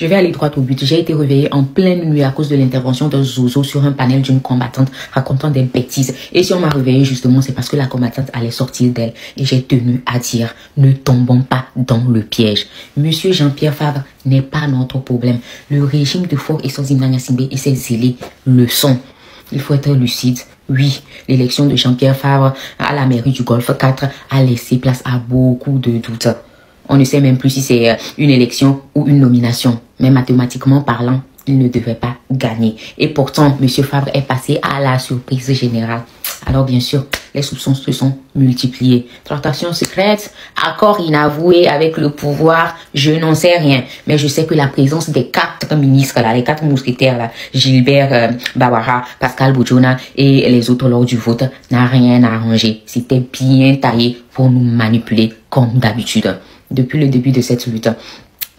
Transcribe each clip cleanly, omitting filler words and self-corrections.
Je vais aller droit au but. J'ai été réveillée en pleine nuit à cause de l'intervention de Zozo sur un panel d'une combattante racontant des bêtises. Et si on m'a réveillée justement, c'est parce que la combattante allait sortir d'elle. Et j'ai tenu à dire, ne tombons pas dans le piège. Monsieur Jean-Pierre Fabre n'est pas notre problème. Le régime de Faure Eswazini Gnassingbé et ses zélés le sont. Il faut être lucide. Oui, l'élection de Jean-Pierre Fabre à la mairie du Golfe 4 a laissé place à beaucoup de doutes. On ne sait même plus si c'est une élection ou une nomination. Mais mathématiquement parlant, il ne devait pas gagner. Et pourtant, M. Fabre est passé à la surprise générale. Alors bien sûr, les soupçons se sont multipliés. Tractations secrètes, accords inavoués avec le pouvoir, je n'en sais rien. Mais je sais que la présence des 4 ministres, là, les 4 mousquetaires, là, Gilbert Bawara, Pascal Boudjouna et les autres lors du vote, n'a rien arrangé. C'était bien taillé pour nous manipuler comme d'habitude. Depuis le début de cette lutte,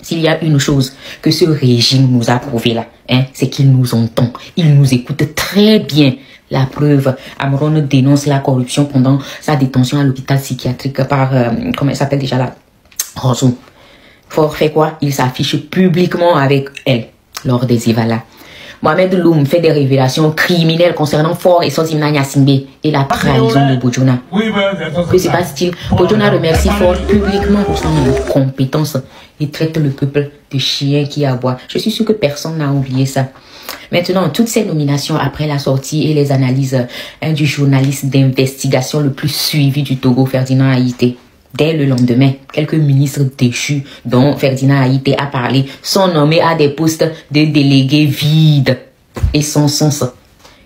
s'il y a une chose que ce régime nous a prouvé là, c'est qu'il nous entend. Il nous écoute très bien. La preuve, Amron dénonce la corruption pendant sa détention à l'hôpital psychiatrique par, comment elle s'appelle déjà là, Rosso. Faure fait quoi? Il s'affiche publiquement avec elle lors des évalas. Mohamed Loum fait des révélations criminelles concernant Faure Eswazini Gnassingbé et la trahison de Boudjouna. Que se passe-t-il? Boudjouna remercie Faure publiquement pour son incompétence et traite le peuple de chien qui aboie. Je suis sûr que personne n'a oublié ça. Maintenant, toutes ces nominations après la sortie et les analyses du journaliste d'investigation le plus suivi du Togo, Ferdinand Haïté. Dès le lendemain, quelques ministres déchus dont Ferdinand Haïté a parlé sont nommés à des postes de délégués vides et sans sens.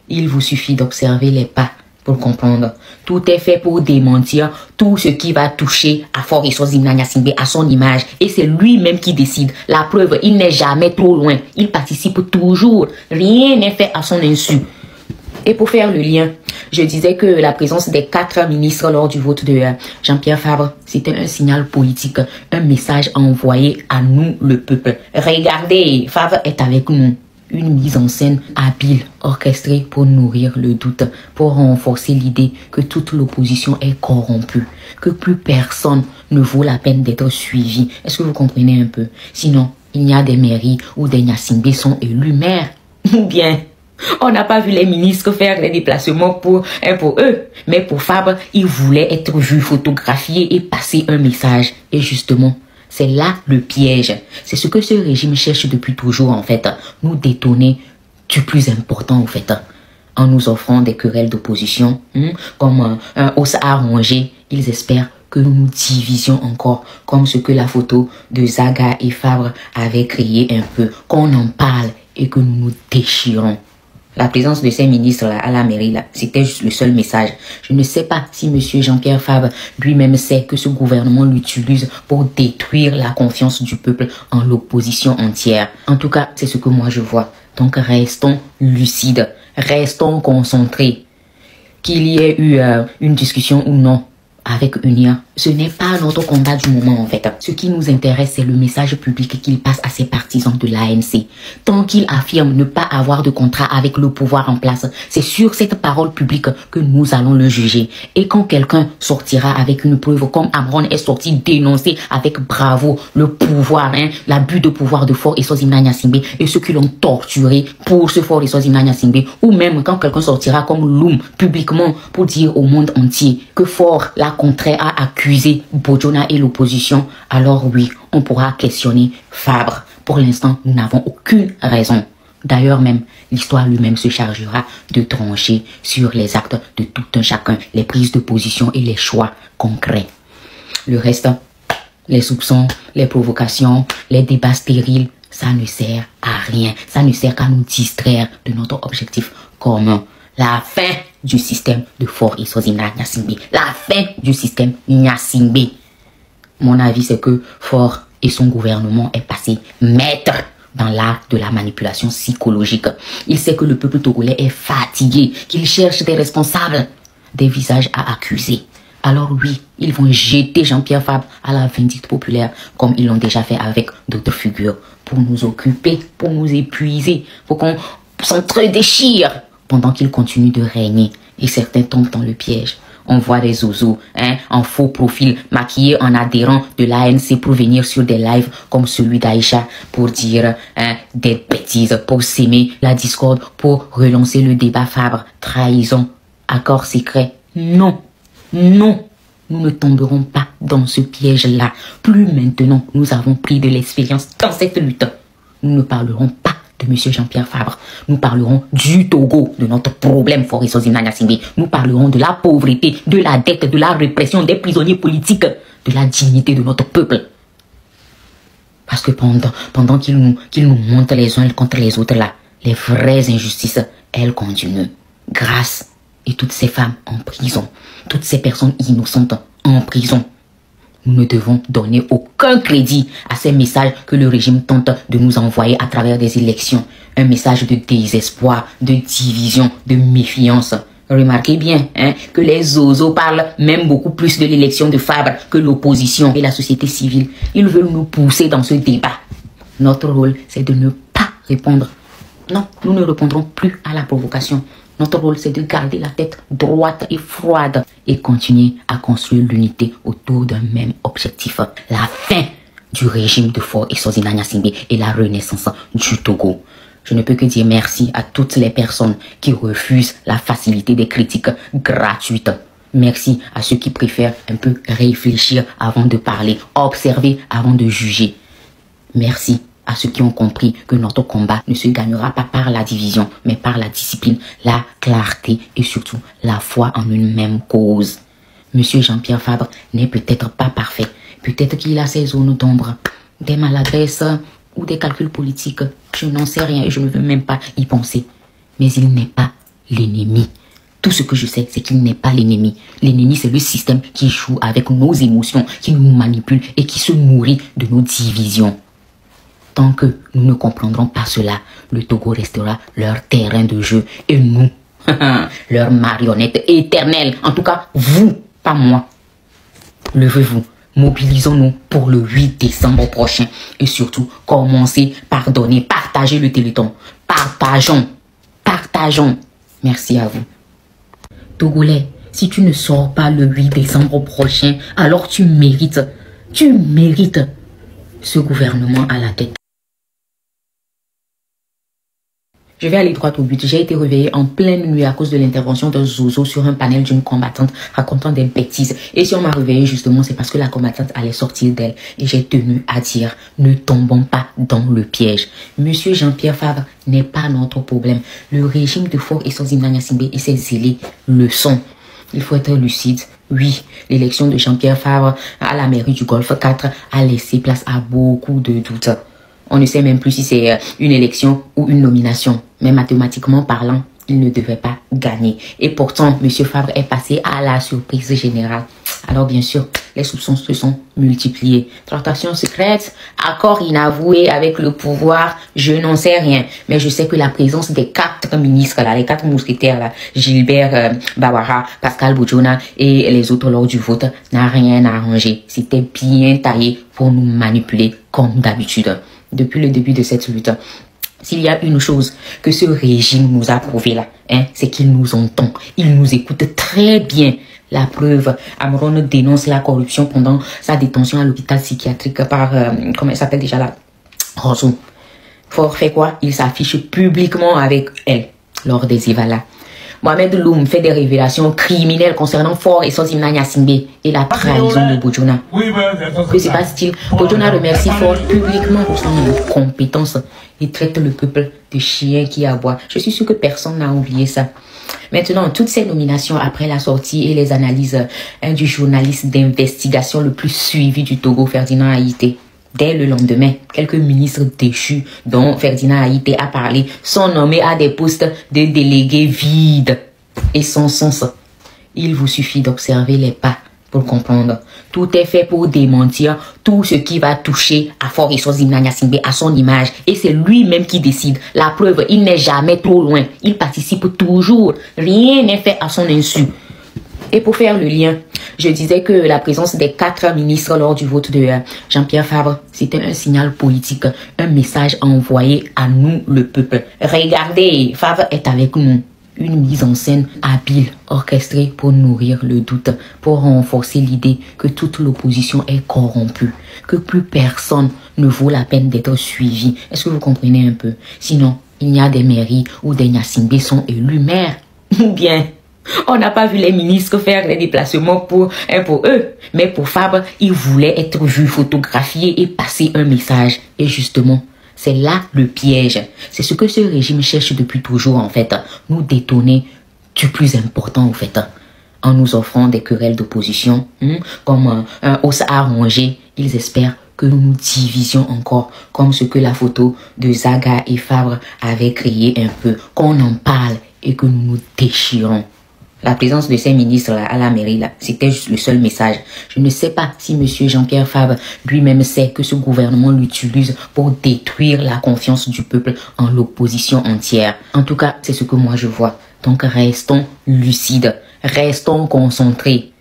Il vous suffit d'observer les pas pour comprendre. Tout est fait pour démentir tout ce qui va toucher à Faure Eswazini Gnassingbé, à son image. Et c'est lui-même qui décide. La preuve, il n'est jamais trop loin. Il participe toujours. Rien n'est fait à son insu. Et pour faire le lien, je disais que la présence des 4 ministres lors du vote de Jean-Pierre Fabre, c'était un signal politique, un message envoyé à nous, le peuple. Regardez, Fabre est avec nous. Une mise en scène habile, orchestrée pour nourrir le doute, pour renforcer l'idée que toute l'opposition est corrompue, que plus personne ne vaut la peine d'être suivi. Est-ce que vous comprenez un peu? Sinon, il y a des mairies où des Gnassingbé sont élus maires. Ou bien, on n'a pas vu les ministres faire des déplacements pour eux. Mais pour Fabre, il voulait être vu, photographié et passer un message. Et justement, c'est là le piège. C'est ce que ce régime cherche depuis toujours, en fait. Nous détourner du plus important, en fait. En nous offrant des querelles d'opposition, comme un os à ronger, ils espèrent que nous nous divisions encore, comme ce que la photo de Zaga et Fabre avait créé un peu. Qu'on en parle et que nous nous déchirons. La présence de ces ministres là, à la mairie, là, c'était juste le seul message. Je ne sais pas si monsieur Jean-Pierre Fabre lui-même sait que ce gouvernement l'utilise pour détruire la confiance du peuple en l'opposition entière. En tout cas, c'est ce que moi je vois. Donc restons lucides, restons concentrés. Qu'il y ait eu une discussion ou non avec UNIA, ce n'est pas notre combat du moment en fait. Ce qui nous intéresse, c'est le message public qu'il passe à ses partisans de l'ANC. Tant qu'il affirme ne pas avoir de contrat avec le pouvoir en place, c'est sur cette parole publique que nous allons le juger. Et quand quelqu'un sortira avec une preuve, comme Amron est sorti dénoncer avec bravo le pouvoir, l'abus de pouvoir de Faure Eswazini Gnassingbé et ceux qui l'ont torturé pour ce Faure Eswazini Gnassingbé, ou même quand quelqu'un sortira comme Loum publiquement pour dire au monde entier que Faure l'a contraire à accuser Boudjouna et l'opposition, alors oui, on pourra questionner Fabre. Pour l'instant, nous n'avons aucune raison. D'ailleurs même, l'histoire lui-même se chargera de trancher sur les actes de tout un chacun, les prises de position et les choix concrets. Le reste, les soupçons, les provocations, les débats stériles, ça ne sert à rien. Ça ne sert qu'à nous distraire de notre objectif commun. La fin du système de Faure Eswazini Gnassingbé. La fin du système Gnassingbé. Mon avis, c'est que Faure et son gouvernement est passé maître dans l'art de la manipulation psychologique. Il sait que le peuple togolais est fatigué, qu'il cherche des responsables, des visages à accuser. Alors oui, ils vont jeter Jean-Pierre Fabre à la vindicte populaire, comme ils l'ont déjà fait avec d'autres figures, pour nous occuper, pour nous épuiser, pour qu'on s'entre-déchire pendant qu'il continue de régner et certains tombent dans le piège. On voit des zozos en faux profil, maquillés en adhérents de l'ANC pour venir sur des lives comme celui d'Aïcha pour dire des bêtises, pour s'aimer la discorde, pour relancer le débat Fabre. Trahison, accord secret. Non, non, nous ne tomberons pas dans ce piège-là. Plus maintenant, nous avons pris de l'expérience dans cette lutte. Nous ne parlerons pas de M. Jean-Pierre Fabre. Nous parlerons du Togo, de notre problème Faure Eswazini Agnasimbe. Nous parlerons de la pauvreté, de la dette, de la répression des prisonniers politiques, de la dignité de notre peuple. Parce que pendant qu'ils nous montrent les uns contre les autres là, les vraies injustices, elles continuent. Grâce et toutes ces femmes en prison, toutes ces personnes innocentes en prison. Nous ne devons donner aucun crédit à ces messages que le régime tente de nous envoyer à travers des élections. Un message de désespoir, de division, de méfiance. Remarquez bien que les zozos parlent même beaucoup plus de l'élection de Fabre que l'opposition et la société civile. Ils veulent nous pousser dans ce débat. Notre rôle, c'est de ne pas répondre. Non, nous ne répondrons plus à la provocation. Notre rôle, c'est de garder la tête droite et froide et continuer à construire l'unité autour d'un même objectif. La fin du régime de Faure Eswazini Agnasimbe et la renaissance du Togo. Je ne peux que dire merci à toutes les personnes qui refusent la facilité des critiques gratuites. Merci à ceux qui préfèrent un peu réfléchir avant de parler, observer avant de juger. Merci à ceux qui ont compris que notre combat ne se gagnera pas par la division, mais par la discipline, la clarté et surtout la foi en une même cause. Monsieur Jean-Pierre Fabre n'est peut-être pas parfait. Peut-être qu'il a ses zones d'ombre, des maladresses ou des calculs politiques. Je n'en sais rien et je ne veux même pas y penser. Mais il n'est pas l'ennemi. Tout ce que je sais, c'est qu'il n'est pas l'ennemi. L'ennemi, c'est le système qui joue avec nos émotions, qui nous manipule et qui se nourrit de nos divisions. Tant que nous ne comprendrons pas cela, le Togo restera leur terrain de jeu et nous, leur marionnette éternelle. En tout cas, vous, pas moi. Levez-vous, mobilisons-nous pour le 8 décembre prochain. Et surtout, commencez par donner, partagez le téléthon. Partageons, partageons. Merci à vous. Togolais, si tu ne sors pas le 8 décembre prochain, alors tu mérites ce gouvernement à la tête. Je vais aller droit au but. J'ai été réveillée en pleine nuit à cause de l'intervention d'un zozo sur un panel d'une combattante racontant des bêtises. Et si on m'a réveillée justement, c'est parce que la combattante allait sortir d'elle. Et j'ai tenu à dire, ne tombons pas dans le piège. Monsieur Jean-Pierre Fabre n'est pas notre problème. Le régime de Faure Eswazini Agnasimbe et ses zélés le sont. Il faut être lucide. Oui, l'élection de Jean-Pierre Fabre à la mairie du Golfe 4 a laissé place à beaucoup de doutes. On ne sait même plus si c'est une élection ou une nomination. Mais mathématiquement parlant, il ne devait pas gagner. Et pourtant, M. Fabre est passé à la surprise générale. Alors bien sûr, les soupçons se sont multipliés. Tractations secrètes, accords inavoués avec le pouvoir, je n'en sais rien. Mais je sais que la présence des 4 ministres, là, les 4 mousquetaires, là, Gilbert Bawara, Pascal Boudjouna et les autres lors du vote, n'a rien arrangé. C'était bien taillé pour nous manipuler comme d'habitude. Depuis le début de cette lutte, s'il y a une chose que ce régime nous a prouvé là, c'est qu'il nous entend, il nous écoute très bien. La preuve, Amron dénonce la corruption pendant sa détention à l'hôpital psychiatrique par, comment elle s'appelle déjà là, Rosso. Faure fait quoi? Il s'affiche publiquement avec elle lors des évalas. Mohamed Loum fait des révélations criminelles concernant Faure Eswazini Agnasimbe et la trahison de Boudjouna. Que se passe-t-il? Boudjouna remercie Faure publiquement pour son incompétence et traite le peuple de chien qui aboie. Je suis sûr que personne n'a oublié ça. Maintenant, toutes ces nominations après la sortie et les analyses du journaliste d'investigation le plus suivi du Togo, Ferdinand Haïté. Dès le lendemain, quelques ministres déchus dont Ferdinand Haïté a parlé sont nommés à des postes de délégués vides et sans sens. Il vous suffit d'observer les pas pour comprendre. Tout est fait pour démentir tout ce qui va toucher à Faure Eswazini Agnasimbe, à son image. Et c'est lui-même qui décide. La preuve, il n'est jamais trop loin. Il participe toujours. Rien n'est fait à son insu. Et pour faire le lien, je disais que la présence des 4 ministres lors du vote de Jean-Pierre Fabre, c'était un signal politique, un message envoyé à nous, le peuple. Regardez, Fabre est avec nous. une mise en scène habile, orchestrée pour nourrir le doute, pour renforcer l'idée que toute l'opposition est corrompue, que plus personne ne vaut la peine d'être suivi. Est-ce que vous comprenez un peu? Sinon, il y a des mairies où des Gnassingbé sont élus maires. Ou bien, on n'a pas vu les ministres faire des déplacements pour eux. Mais pour Fabre, il voulait être vu, photographié et passer un message. Et justement, c'est là le piège. C'est ce que ce régime cherche depuis toujours, en fait. Nous détourner du plus important, en fait. En nous offrant des querelles d'opposition, comme un os à ronger, ils espèrent que nous nous divisions encore, comme ce que la photo de Zaga et Fabre avait créé un peu, qu'on en parle et que nous nous déchirons. La présence de ces ministres là, à la mairie, c'était juste le seul message. Je ne sais pas si M. Jean-Pierre Fabre lui-même sait que ce gouvernement l'utilise pour détruire la confiance du peuple en l'opposition entière. En tout cas, c'est ce que moi je vois. Donc restons lucides, restons concentrés.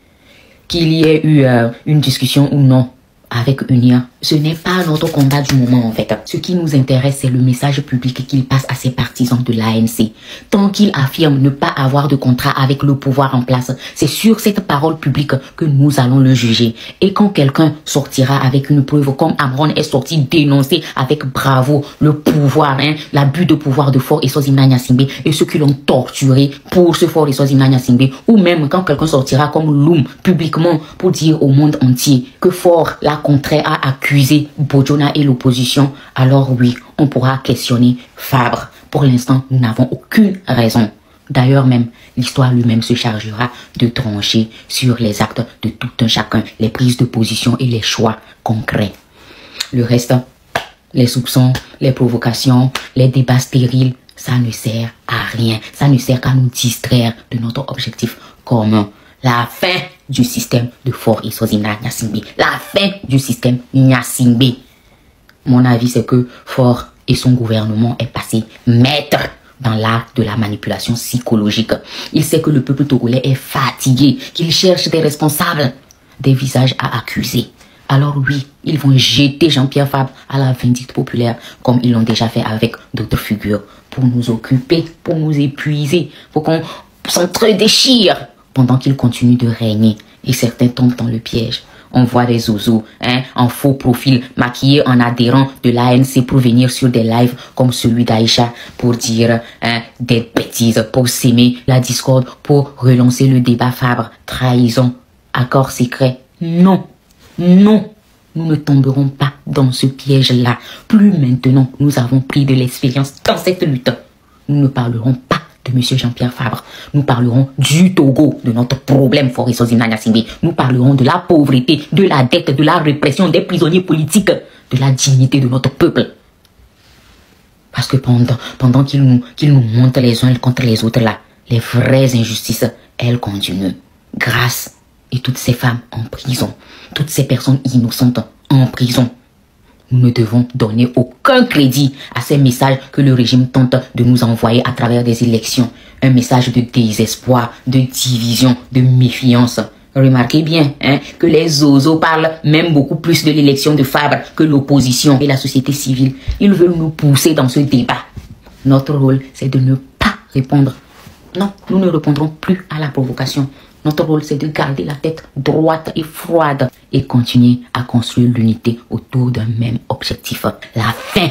Qu'il y ait eu une discussion ou non avec UNIA, ce n'est pas notre combat du moment en fait. Ce qui nous intéresse, c'est le message public qu'il passe à ses partisans de l'ANC. Tant qu'il affirme ne pas avoir de contrat avec le pouvoir en place, c'est sur cette parole publique que nous allons le juger. Et quand quelqu'un sortira avec une preuve, comme Amron est sorti dénoncer avec bravo le pouvoir, l'abus de pouvoir de Faure Eswazina Gnassingbé et ceux qui l'ont torturé pour ce Faure Eswazina Gnassingbé, ou même quand quelqu'un sortira comme Loum publiquement pour dire au monde entier que Faure l'a contraire à accuser Bojona et l'opposition, alors oui, on pourra questionner Fabre. Pour l'instant, nous n'avons aucune raison. D'ailleurs même, l'histoire lui-même se chargera de trancher sur les actes de tout un chacun, les prises de position et les choix concrets. Le reste, les soupçons, les provocations, les débats stériles, ça ne sert à rien. Ça ne sert qu'à nous distraire de notre objectif commun. La fin du système de Faure Eswazina Gnassingbé. La fin du système Gnassingbé. Mon avis, c'est que Faure et son gouvernement est passé maître dans l'art de la manipulation psychologique. Il sait que le peuple togolais est fatigué, qu'il cherche des responsables, des visages à accuser. Alors oui, ils vont jeter Jean-Pierre Fabre à la vindicte populaire, comme ils l'ont déjà fait avec d'autres figures, pour nous occuper, pour nous épuiser, pour qu'on s'entre-déchire pendant qu'ils continuent de régner. Et certains tombent dans le piège. On voit des zozos, en faux profil, maquillés en adhérents de l'ANC pour venir sur des lives comme celui d'Aïcha pour dire des bêtises, pour s'aimer la discorde, pour relancer le débat Fabre. Trahison, accord secret. Non, non, nous ne tomberons pas dans ce piège-là. Plus maintenant, nous avons pris de l'expérience dans cette lutte. Nous ne parlerons pas de M. Jean-Pierre Fabre. Nous parlerons du Togo, de notre problème Faure Eswazina Gnassingbé. Nous parlerons de la pauvreté, de la dette, de la répression des prisonniers politiques, de la dignité de notre peuple. Parce que pendant qu'ils nous montent les uns contre les autres là, les vraies injustices, elles continuent. Grâce et toutes ces femmes en prison, toutes ces personnes innocentes en prison. Nous ne devons donner aucun crédit à ces messages que le régime tente de nous envoyer à travers des élections. Un message de désespoir, de division, de méfiance. Remarquez bien que les zozos parlent même beaucoup plus de l'élection de Fabre que l'opposition et la société civile. Ils veulent nous pousser dans ce débat. Notre rôle, c'est de ne pas répondre. Non, nous ne répondrons plus à la provocation. Notre rôle, c'est de garder la tête droite et froide et continuer à construire l'unité autour d'un même objectif. La fin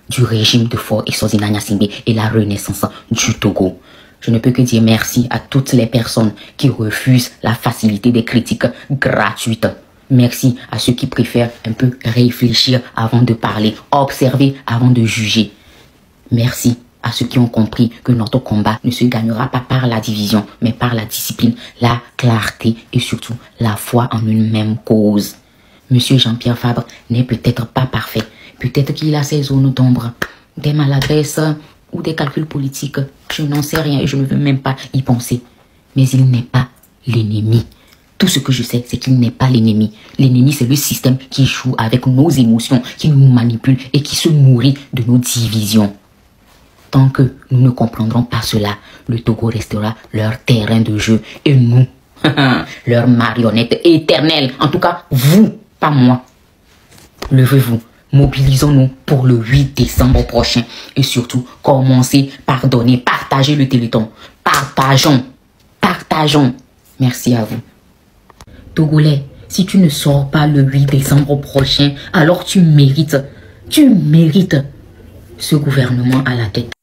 du régime de Faure Eswazina Gnassingbé et la renaissance du Togo. Je ne peux que dire merci à toutes les personnes qui refusent la facilité des critiques gratuites. Merci à ceux qui préfèrent un peu réfléchir avant de parler, observer avant de juger. Merci à ceux qui ont compris que notre combat ne se gagnera pas par la division, mais par la discipline, la clarté et surtout la foi en une même cause. Monsieur Jean-Pierre Fabre n'est peut-être pas parfait. Peut-être qu'il a ses zones d'ombre, des maladresses ou des calculs politiques. Je n'en sais rien et je ne veux même pas y penser. Mais il n'est pas l'ennemi. Tout ce que je sais, c'est qu'il n'est pas l'ennemi. L'ennemi, c'est le système qui joue avec nos émotions, qui nous manipule et qui se nourrit de nos divisions. Tant que nous ne comprendrons pas cela, le Togo restera leur terrain de jeu et nous, leur marionnette éternelle. En tout cas, vous, pas moi. Levez-vous, mobilisons-nous pour le 8 décembre prochain et surtout, commencez par donner, partager le téléthon. Partageons. Partageons. Merci à vous. Togolais, si tu ne sors pas le 8 décembre prochain, alors tu mérites ce gouvernement à la tête.